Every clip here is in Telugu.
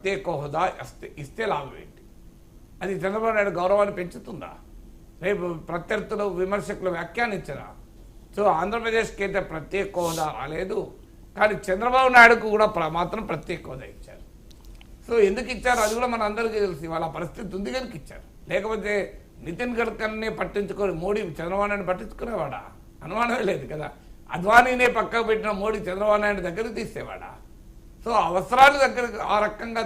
ప్రత్యేక హోదా ఇస్తే లాభం ఏంటి? అది చంద్రబాబు నాయుడు గౌరవాన్ని పెంచుతుందా? రేపు ప్రత్యర్థులు విమర్శకులు వ్యాఖ్యానించరా? సో ఆంధ్రప్రదేశ్కి అయితే ప్రత్యేక హోదా రాలేదు, కానీ చంద్రబాబు నాయుడుకు కూడా మాత్రం ప్రత్యేక హోదా ఇచ్చారు. సో ఎందుకు ఇచ్చారు అది కూడా మన అందరికీ తెలుసు. వాళ్ళ పరిస్థితి ఉంది కనుక ఇచ్చారు. లేకపోతే నితిన్ గడ్కరీని పట్టించుకొని మోడీ చంద్రబాబు నాయుడు పట్టించుకునేవాడా? అనుమానమే లేదు కదా. అద్వానీనే పక్కకు పెట్టిన మోడీ చంద్రబాబు నాయుడు దగ్గరికి తీసేవాడా? సో అవసరాలు దగ్గర ఆ రకంగా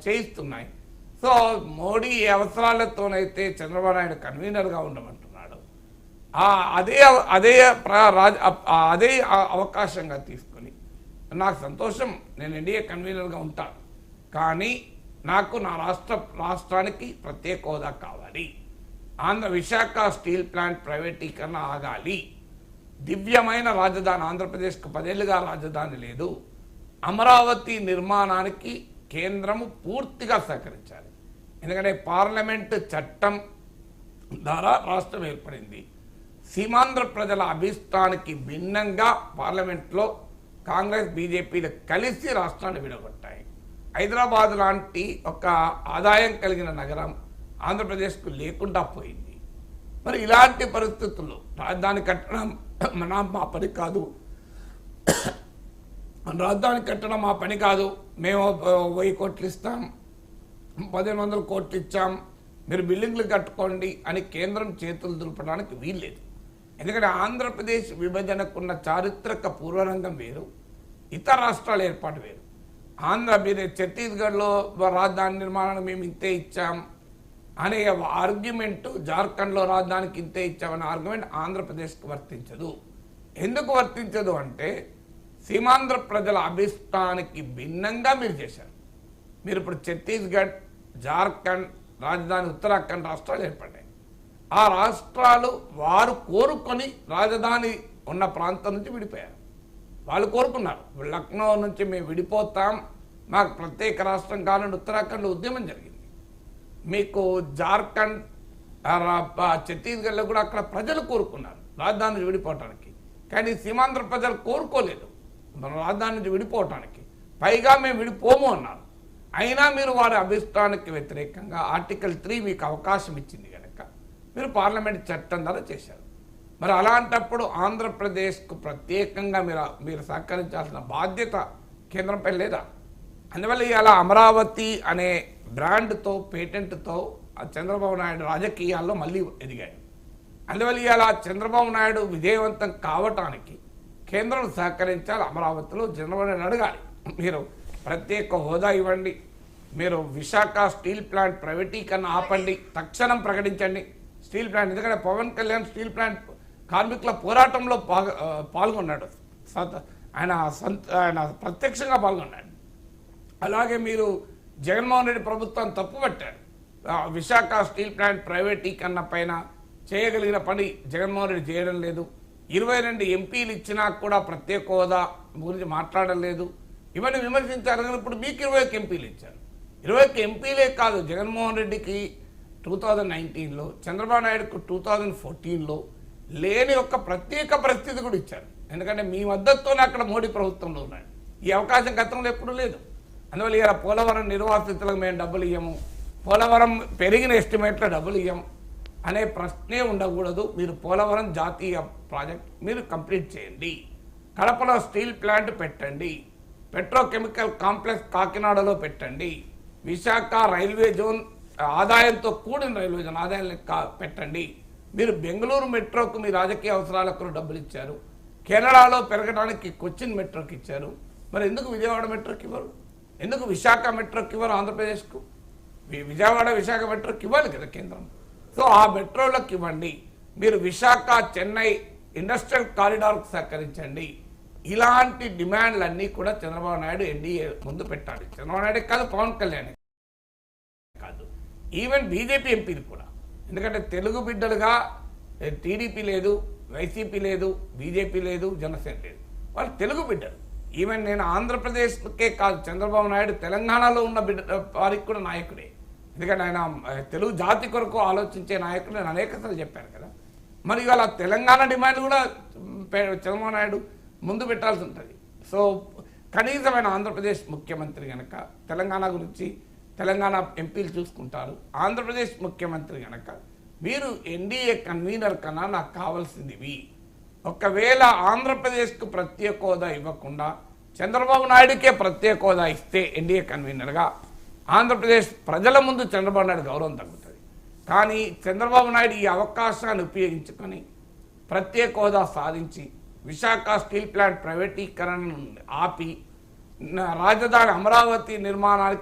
చేయిస్తున్నాయి. సో మోడీ అవసరాలతోనైతే చంద్రబాబు నాయుడు కన్వీనర్గా ఉండమంటున్నాడు. అదే అవకాశంగా తీసుకొని నాకు సంతోషం, నేను ఎన్డీఏ కన్వీనర్గా ఉంటాను, కానీ నాకు నా రాష్ట్రానికి ప్రత్యేక హోదా కావాలి. విశాఖ స్టీల్ ప్లాంట్ ప్రైవేటీకరణ ఆగాలి. దివ్యమైన రాజధాని ఆంధ్రప్రదేశ్కు 10 ఏళ్ళుగా రాజధాని లేదు. అమరావతి నిర్మాణానికి కేంద్రము పూర్తిగా సహకరించాలి. ఎందుకంటే పార్లమెంటు చట్టం ద్వారా రాష్ట్రం ఏర్పడింది. సీమాంధ్ర ప్రజల అభిష్టానికి భిన్నంగా పార్లమెంట్లో కాంగ్రెస్ బీజేపీలు కలిసి రాష్ట్రాన్ని విడగొట్టాయి. హైదరాబాద్ లాంటి ఒక ఆదాయం కలిగిన నగరం ఆంధ్రప్రదేశ్కు లేకుండా పోయింది. మరి ఇలాంటి పరిస్థితుల్లో రాజధాని కట్టడం మా పని కాదు, రాజధాని కట్టడం మా పని కాదు, మేము 1000 కోట్లు ఇస్తాం, 1500 కోట్లు ఇచ్చాం, మీరు బిల్డింగ్లు కట్టుకోండి అని కేంద్రం చేతులు దులపడానికి వీల్లేదు. ఎందుకంటే ఆంధ్రప్రదేశ్ విభజనకున్న చారిత్రక పూర్వరంగం వేరు, ఇతర రాష్ట్రాల ఏర్పాటు వేరు. మీరు ఛత్తీస్గఢ్లో రాజధాని నిర్మాణాన్ని మేము ఇంతే ఇచ్చాం అనే ఆర్గ్యుమెంటు, జార్ఖండ్లో రాజధానికి ఇంతే ఇచ్చామనే ఆర్గ్యుమెంట్ ఆంధ్రప్రదేశ్కి వర్తించదు. ఎందుకు వర్తించదు అంటే సీమాంధ్ర ప్రజల అభిష్టానికి భిన్నంగా మీరు చేశారు. మీరు ఇప్పుడు ఛత్తీస్గఢ్, జార్ఖండ్, రాజధాని ఉత్తరాఖండ్ రాష్ట్రాలు ఏర్పడ్డాయి. ఆ రాష్ట్రాలు వారు కోరుకొని రాజధాని ఉన్న ప్రాంతం నుంచి విడిపోయారు. వాళ్ళు కోరుకున్నారు, లక్నో నుంచి మేము విడిపోతాం, మాకు ప్రత్యేక రాష్ట్రం కావాలని ఉత్తరాఖండ్లో ఉద్యమం జరిగింది. మీకు జార్ఖండ్, ఛత్తీస్గఢ్లో కూడా అక్కడ ప్రజలు కోరుకున్నారు రాజధాని విడిపోవటానికి, కానీ సీమాంధ్ర ప్రజలు కోరుకోలేదు మన రాజధాని నుంచి విడిపోవటానికి. పైగా మేము విడిపోము అన్నారు. అయినా మీరు వారి అభిష్టానికి వ్యతిరేకంగా ఆర్టికల్ 3 మీకు అవకాశం ఇచ్చింది కనుక మీరు పార్లమెంట్ చట్టం ద్వారా చేశారు. మరి అలాంటప్పుడు ఆంధ్రప్రదేశ్కు ప్రత్యేకంగా మీరు సహకరించాల్సిన బాధ్యత కేంద్రంపై లేదా? అందువల్ల ఇవాళ అమరావతి అనే బ్రాండ్తో, పేటెంట్తో చంద్రబాబు నాయుడు రాజకీయాల్లో మళ్ళీ ఎదిగాడు. అందువల్ల ఇవాళ చంద్రబాబు నాయుడు విజయవంతం కావటానికి కేంద్రం సహకరించాలి. అమరావతిలో చంద్రబాబు నాయుడు అడగాలి, మీరు ప్రత్యేక హోదా ఇవ్వండి, మీరు విశాఖ స్టీల్ ప్లాంట్ ప్రైవేటీకరణ ఆపండి, తక్షణం ప్రకటించండి స్టీల్ ప్లాంట్. ఎందుకంటే పవన్ కళ్యాణ్ స్టీల్ ప్లాంట్ కార్మికుల పోరాటంలో పాల్గొన్నాడు, ఆయన ప్రత్యక్షంగా పాల్గొన్నాడు. అలాగే మీరు జగన్మోహన్ రెడ్డి ప్రభుత్వాన్ని తప్పుపట్టారు. విశాఖ స్టీల్ ప్లాంట్ ప్రైవేటీకరణ పైన చేయగలిగిన పని జగన్మోహన్ రెడ్డి చేయడం లేదు. 22 ఎంపీలు ఇచ్చినా కూడా ప్రత్యేక హోదా గురించి మాట్లాడలేదు. ఇవన్నీ విమర్శించారు. కానీ ఇప్పుడు మీకు 21 ఎంపీలు ఇచ్చారు. 21 ఎంపీలే కాదు, జగన్మోహన్ రెడ్డికి 2019లో, చంద్రబాబు నాయుడుకు 2014లో లేని ఒక ప్రత్యేక పరిస్థితి కూడా ఇచ్చారు. ఎందుకంటే మీ మద్దతుతోనే అక్కడ మోడీ ప్రభుత్వంలో ఉన్నాడు. ఈ అవకాశం గతంలో ఎప్పుడూ లేదు. అందువల్ల ఇలా పోలవరం నిర్వాసితులకు మేము డబ్బులు ఇవ్వము, పోలవరం పెరిగిన ఎస్టిమేట్లో డబ్బులు ఇవ్వము అనే ప్రశ్నే ఉండకూడదు. మీరు పోలవరం జాతీయ ప్రాజెక్ట్ మీరు కంప్లీట్ చేయండి, కడపలో స్టీల్ ప్లాంట్ పెట్టండి, పెట్రోకెమికల్ కాంప్లెక్స్ కాకినాడలో పెట్టండి, విశాఖ రైల్వే జోన్ ఆదాయంతో కూడిన రైల్వే జోన్ ఆదాయాన్ని పెట్టండి. మీరు బెంగళూరు మెట్రోకు మీ రాజకీయ అవసరాలకు డబ్బులు ఇచ్చారు, కేరళలో పెరగడానికి కొచ్చిన్ మెట్రోకి ఇచ్చారు. మరి ఎందుకు విజయవాడ మెట్రోకి ఇవ్వరు? ఎందుకు విశాఖ మెట్రోకి ఇవ్వరు? ఆంధ్రప్రదేశ్కు విజయవాడ విశాఖ మెట్రోకి ఇవ్వాలి కదా కేంద్రం. సో ఆ మెట్రోలకు ఇవ్వండి. మీరు విశాఖ చెన్నై ఇండస్ట్రియల్ కారిడార్కు సహకరించండి. ఇలాంటి డిమాండ్లన్నీ కూడా చంద్రబాబు నాయుడు ఎన్డీఏ ముందు పెట్టాలి. చంద్రబాబు నాయుడు కాదు, పవన్ కళ్యాణ్ కాదు, ఈవెన్ బీజేపీ ఎంపీలు కూడా. ఎందుకంటే తెలుగు బిడ్డలుగా టీడీపీ లేదు, వైసీపీ లేదు, బీజేపీ లేదు, జనసేన లేదు, వాళ్ళు తెలుగు బిడ్డలు. ఈవెన్ నేను ఆంధ్రప్రదేశ్కే కాదు, చంద్రబాబు నాయుడు తెలంగాణలో ఉన్న వారికి కూడా నాయకుడే. ఎందుకంటే ఆయన తెలుగు జాతి కొరకు ఆలోచించే నాయకుడు నేను అనేకసార్లు చెప్పాను కదా. మరి ఇవాళ తెలంగాణ డిమాండ్ కూడా చంద్రబాబు నాయుడు ముందు పెట్టాల్సి ఉంటుంది. సో కనీసమైన ఆంధ్రప్రదేశ్ ముఖ్యమంత్రి కనుక తెలంగాణ గురించి తెలంగాణ ఎంపీలు చూసుకుంటారు. ఆంధ్రప్రదేశ్ ముఖ్యమంత్రి కనుక మీరు ఎన్డీఏ కన్వీనర్ కన్నా నాకు కావాల్సిందివి. ఒకవేళ ఆంధ్రప్రదేశ్కు ప్రత్యేక హోదా ఇవ్వకుండా చంద్రబాబు నాయుడుకే ప్రత్యేక హోదా ఇస్తే ఎన్డీఏ కన్వీనర్గా ఆంధ్రప్రదేశ్ ప్రజల ముందు చంద్రబాబు నాయుడు గౌరవం తగ్గుతుంది. కానీ చంద్రబాబు నాయుడు ఈ అవకాశాన్ని ఉపయోగించుకొని ప్రత్యేక హోదా సాధించి విశాఖ స్టీల్ ప్లాంట్ ప్రైవేటీకరణను ఆపి రాజధాని అమరావతి నిర్మాణానికి